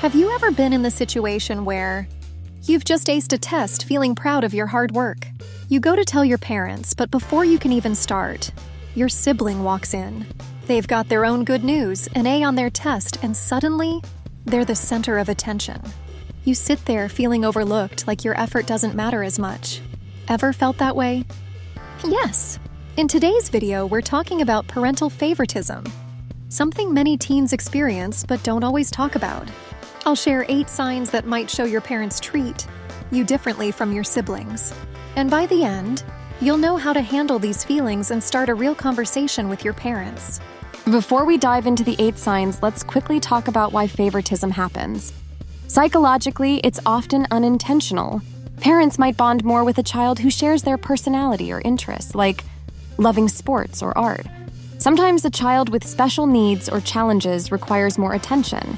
Have you ever been in the situation where you've just aced a test feeling proud of your hard work? You go to tell your parents, but before you can even start, your sibling walks in. They've got their own good news, an A on their test, and suddenly, they're the center of attention. You sit there feeling overlooked, like your effort doesn't matter as much. Ever felt that way? Yes! In today's video, we're talking about parental favoritism, something many teens experience but don't always talk about. I'll share 8 signs that might show your parents treat you differently from your siblings. And by the end, you'll know how to handle these feelings and start a real conversation with your parents. Before we dive into the 8 signs, let's quickly talk about why favoritism happens. Psychologically, it's often unintentional. Parents might bond more with a child who shares their personality or interests, like loving sports or art. Sometimes a child with special needs or challenges requires more attention,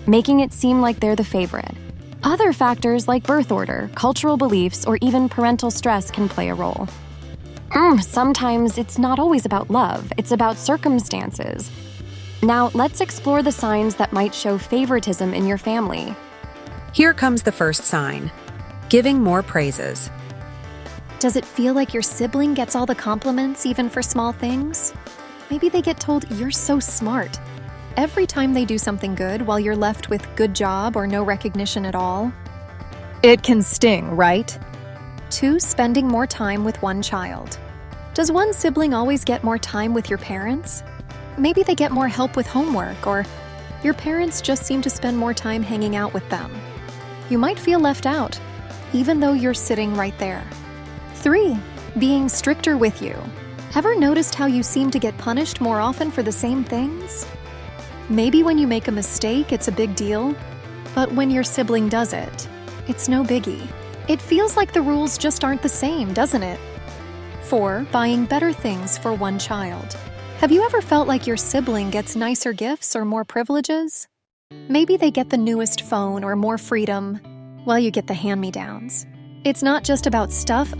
making it seem like they're the favorite. Other factors like birth order, cultural beliefs, or even parental stress can play a role. Sometimes it's not always about love, it's about circumstances. Now, let's explore the signs that might show favoritism in your family. Here comes the first sign: giving more praises. Does it feel like your sibling gets all the compliments, even for small things? Maybe they get told, "You're so smart," every time they do something good, while you're left with "good job" or no recognition at all. It can sting, right? 2, spending more time with one child. Does one sibling always get more time with your parents? Maybe they get more help with homework, or your parents just seem to spend more time hanging out with them. You might feel left out, even though you're sitting right there. 3, being stricter with you. Ever noticed how you seem to get punished more often for the same things? Maybe when you make a mistake, it's a big deal, but when your sibling does it, it's no biggie. It feels like the rules just aren't the same, doesn't it? 4, buying better things for one child. Have you ever felt like your sibling gets nicer gifts or more privileges? Maybe they get the newest phone or more freedom, while you get the hand-me-downs. It's not just about stuff,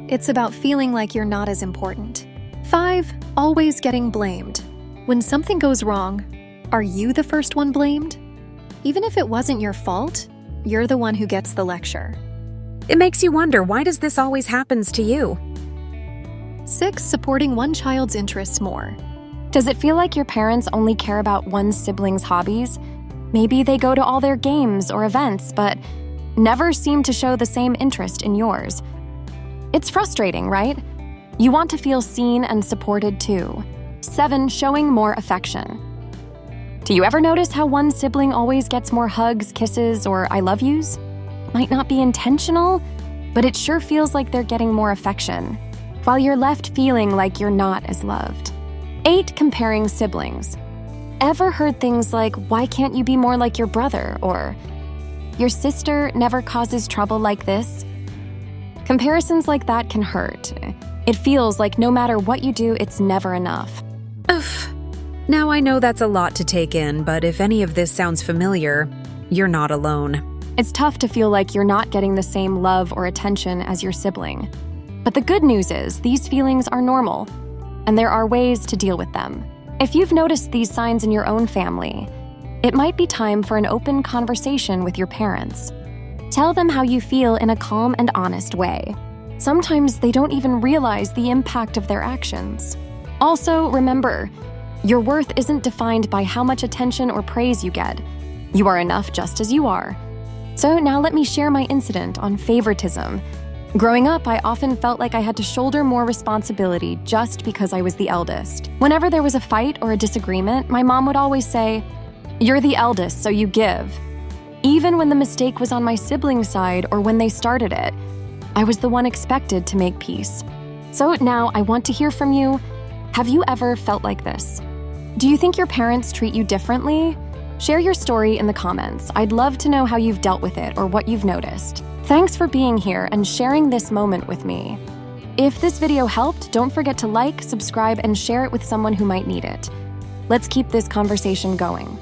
It's about feeling like you're not as important. 5, always getting blamed. When something goes wrong, are you the first one blamed? Even if it wasn't your fault, you're the one who gets the lecture. It makes you wonder, why does this always happens to you? 6, supporting one child's interests more. Does it feel like your parents only care about one sibling's hobbies? Maybe they go to all their games or events, but never seem to show the same interest in yours. It's frustrating, right? You want to feel seen and supported too. 7, showing more affection. Do you ever notice how one sibling always gets more hugs, kisses, or I love yous? Might not be intentional, but it sure feels like they're getting more affection, while you're left feeling like you're not as loved. 8, comparing siblings. Ever heard things like, "Why can't you be more like your brother?" or "Your sister never causes trouble like this"? Comparisons like that can hurt. It feels like no matter what you do, it's never enough. Oof. Now I know that's a lot to take in, but if any of this sounds familiar, you're not alone. It's tough to feel like you're not getting the same love or attention as your sibling. But the good news is, these feelings are normal, and there are ways to deal with them. If you've noticed these signs in your own family, it might be time for an open conversation with your parents. Tell them how you feel in a calm and honest way. Sometimes they don't even realize the impact of their actions. Also, remember, your worth isn't defined by how much attention or praise you get. You are enough just as you are. So now let me share my incident on favoritism. Growing up, I often felt like I had to shoulder more responsibility just because I was the eldest. Whenever there was a fight or a disagreement, my mom would always say, "You're the eldest, so you give." Even when the mistake was on my sibling's side or when they started it, I was the one expected to make peace. So now I want to hear from you. Have you ever felt like this? Do you think your parents treat you differently? Share your story in the comments. I'd love to know how you've dealt with it or what you've noticed. Thanks for being here and sharing this moment with me. If this video helped, don't forget to like, subscribe, and share it with someone who might need it. Let's keep this conversation going.